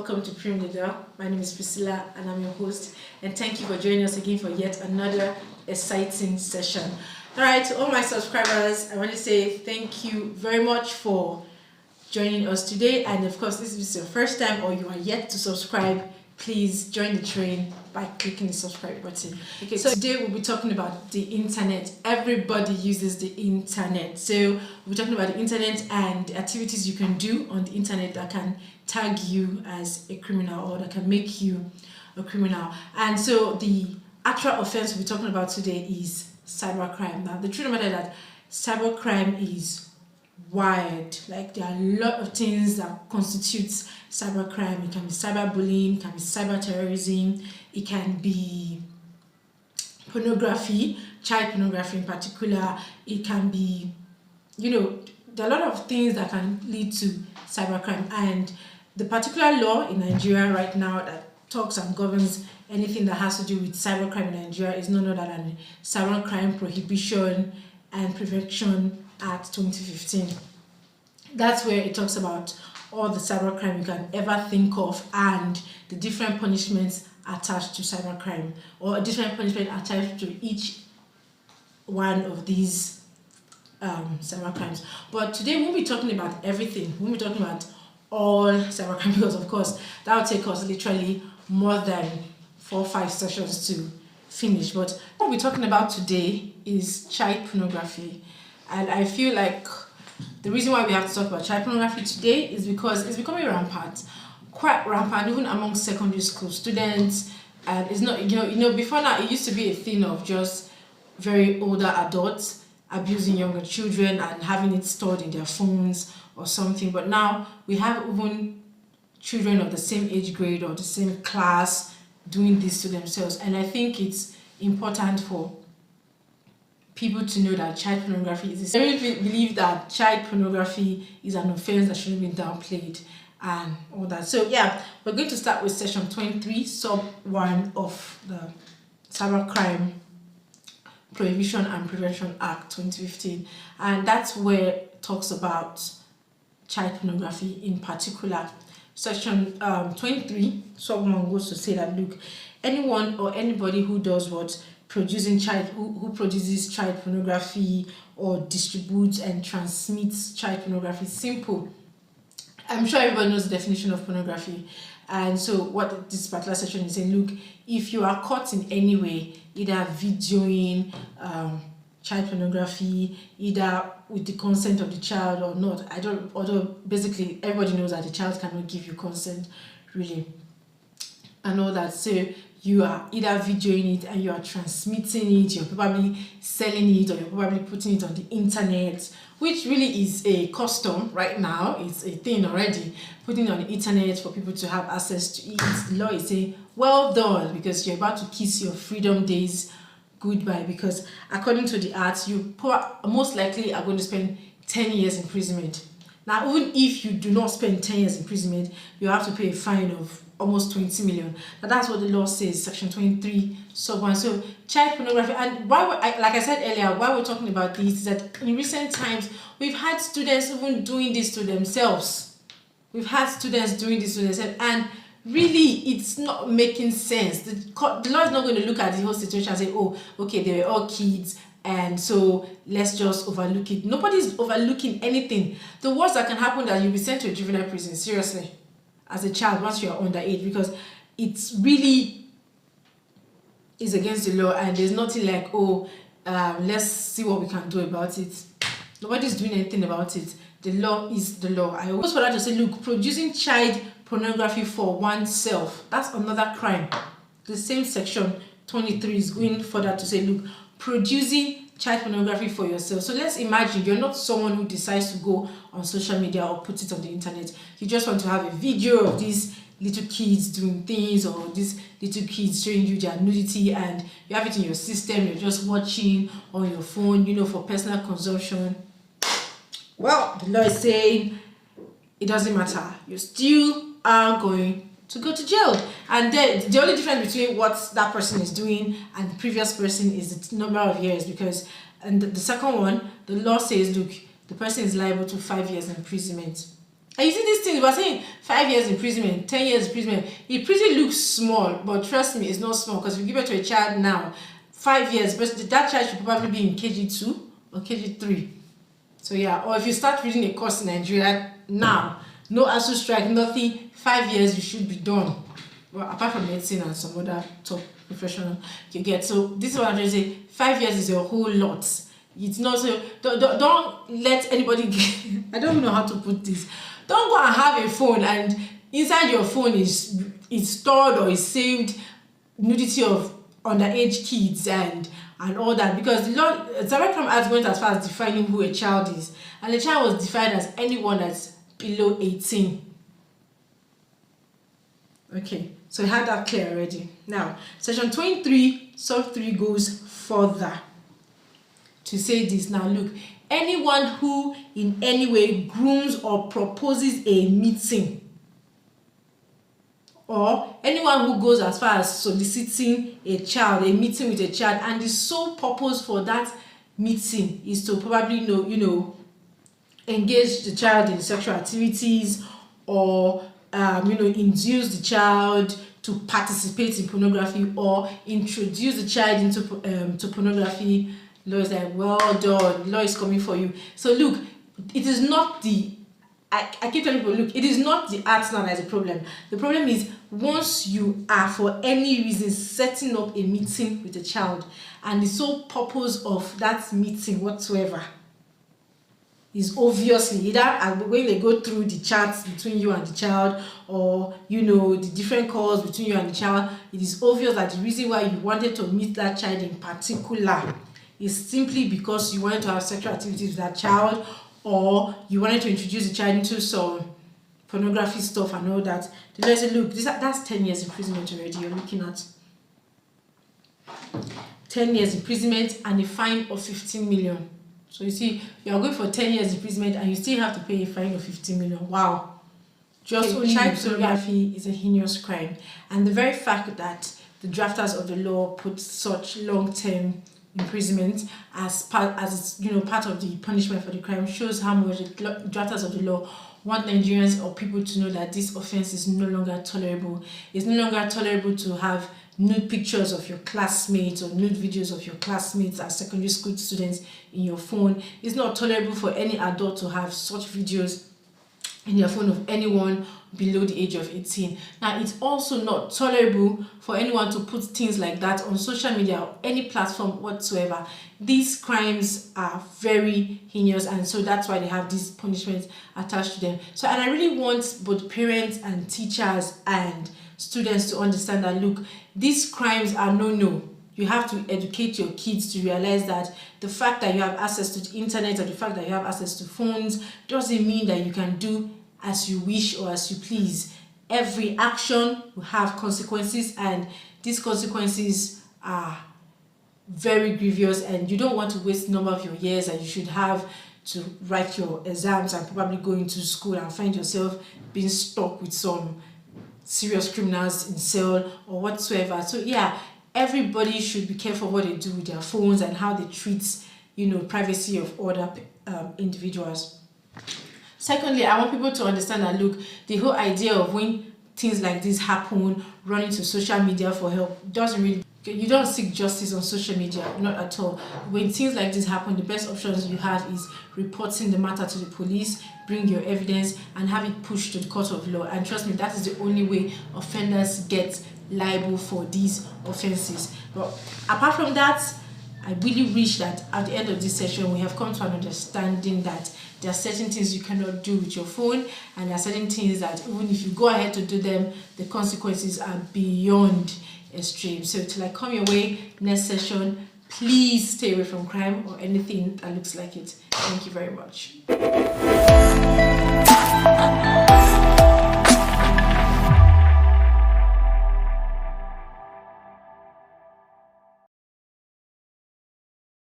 welcome to Prim Leader. My name is Priscilla and I'm your host, and thank you for joining us again for yet another exciting session. Alright, to all my subscribers, I want to say thank you very much for joining us today, and of course, this is your first time or you are yet to subscribe, please join the train by clicking the subscribe button. Okay, so today we'll be talking about the internet. Everybody uses the internet, so we're talking about the internet and the activities you can do on the internet that can tag you as a criminal or that can make you a criminal. And so the actual offense we'll be talking about today is cybercrime. Now the truth of the matter is that cybercrime is wide. Like, there are a lot of things that constitutes cybercrime. It can be cyberbullying, it can be cyberterrorism, it can be pornography, child pornography in particular. It can be, there are a lot of things that can lead to cybercrime, and the particular law in Nigeria right now that talks and governs anything that has to do with cybercrime in Nigeria is none other than Cybercrime Prohibition and Prevention Act 2015. That's where it talks about all the cybercrime you can ever think of and the different punishments attached to cybercrime, or a different punishment attached to each one of these cybercrimes. But today we'll be talking about everything. We'll be talking about all cybercrime, because of course that will take us literally more than 4 or 5 sessions to finish. But what we're talking about today is child pornography, and I feel like the reason why we have to talk about child pornography today is because it's becoming rampant, quite rampant, even among secondary school students. And it's not, before now it used to be a thing of just very older adults abusing younger children and having it stored in their phones or something. But now we have even children of the same age grade or the same class doing this to themselves. And I think it's important for people to know that child pornography is. I really believe that child pornography is an offense that shouldn't be downplayed and all that. So yeah, we're going to start with section 23, sub 1 of the Cybercrime Prohibition and Prevention Act 2015, and that's where it talks about child pornography in particular. Section 23, sub 1 goes to say that, look, anyone or anybody who does what? Producing child, who produces child pornography or distributes and transmits child pornography. Simple. I'm sure everybody knows the definition of pornography. And so what this particular section is saying, look, if you are caught in any way, either videoing child pornography, either with the consent of the child or not, although basically everybody knows that the child cannot give you consent, really, and all that. So you are either videoing it and you are transmitting it, you're probably selling it, or you're probably putting it on the internet, which really is a custom right now. It's a thing already, putting it on the internet for people to have access to it. The law is saying, well done, because you're about to kiss your freedom days goodbye, because according to the act, you most likely are going to spend 10 years imprisonment. Now, even if you do not spend 10 years imprisonment, you have to pay a fine of almost 20 million. Now that's what the law says, section 23 sub 1. So child pornography, and why like I said earlier, why we're talking about this is that in recent times we've had students even doing this to themselves. And really it's not making sense. The law is not going to look at the whole situation and say, oh, okay, they were all kids, and so let's just overlook it. Nobody's overlooking anything. The worst that can happen is that you'll be sent to a juvenile prison, seriously, as a child, once you're underage, because it's really is against the law, and there's nothing like, let's see what we can do about it. Nobody's doing anything about it. The law is the law. I always want to say, look, producing child pornography for oneself, that's another crime. The same section 23 is going further to say, look, producing child pornography for yourself. So let's imagine you're not someone who decides to go on social media or put it on the internet. You just want to have a video of these little kids doing things, or these little kids showing you their nudity, and you have it in your system, you're just watching on your phone, for personal consumption. Well, the law is saying it doesn't matter. You still are going to go to jail. And then the only difference between what that person is doing and the previous person is the number of years, because and the second one, the law says, look, the person is liable to 5 years imprisonment. And you see these things, we're saying 5 years imprisonment, 10 years imprisonment. It pretty looks small, but trust me, it's not small, because if you give it to a child now, 5 years, but that child should probably be in KG2 or KG3. So yeah, or if you start reading a course in Nigeria now, no ASU strike, nothing, 5 years you should be done. Well, apart from medicine and some other top professional you get. So this is what I'm trying to say. 5 years is a whole lot. It's not so. Don't let anybody get, I don't know how to put this. Don't go and have a phone and inside your phone is stored or is saved nudity of underage kids and all that, because the law, Cybercrime Act went as far as defining who a child is, and the child was defined as anyone that's below 18. Okay, so we had that clear already. Now, section 23 sub 3 goes further to say this. Now look, anyone who in any way grooms or proposes a meeting, or anyone who goes as far as soliciting a child, a meeting with a child, and the sole purpose for that meeting is to probably engage the child in sexual activities, or induce the child to participate in pornography, or introduce the child into to pornography. Law is like, well done, law is coming for you. So look, it is not the, I keep telling people, look, it is not the art now that is the problem. The problem is once you are for any reason setting up a meeting with a child, and the sole purpose of that meeting whatsoever is obviously either when they go through the chats between you and the child, or the different calls between you and the child, it is obvious that the reason why you wanted to meet that child in particular is simply because you wanted to have sexual activities with that child, or you wanted to introduce the child into some pornography stuff and all that. The lawyer said, look, that's 10 years imprisonment already. You're looking at 10 years imprisonment and a fine of 15 million. So you see, you are going for 10 years imprisonment and you still have to pay a fine of 15 million. Wow. Just only child pornography is a heinous crime. And the very fact that the drafters of the law put such long-term imprisonment as part of the punishment for the crime shows how much the drafters of the law want Nigerians or people to know that this offense is no longer tolerable. It's no longer tolerable to have nude pictures of your classmates or nude videos of your classmates as secondary school students in your phone. It's not tolerable for any adult to have such videos in your phone of anyone below the age of 18. Now, it's also not tolerable for anyone to put things like that on social media or any platform whatsoever. These crimes are very heinous, and so that's why they have these punishments attached to them. So, and I really want both parents and teachers and students to understand that, look, these crimes are no. You have to educate your kids to realize that the fact that you have access to the internet or the fact that you have access to phones doesn't mean that you can do as you wish or as you please. Every action will have consequences, and these consequences are very grievous, and you don't want to waste a number of your years that you should have to write your exams and probably go into school and find yourself being stuck with some serious criminals in cell or whatsoever. So yeah, everybody should be careful what they do with their phones and how they treat privacy of other individuals. Secondly, I want people to understand that, look, the whole idea of when things like this happen, running to social media for help doesn't really, you don't seek justice on social media, not at all. When things like this happen, the best options you have is reporting the matter to the police, bring your evidence, and have it pushed to the court of law. And trust me, that is the only way offenders get liable for these offenses. But apart from that, I really wish that at the end of this session we have come to an understanding that there are certain things you cannot do with your phone, and there are certain things that even if you go ahead to do them, the consequences are beyond extreme. So till I come your way next session, please stay away from crime or anything that looks like it. Thank you very much.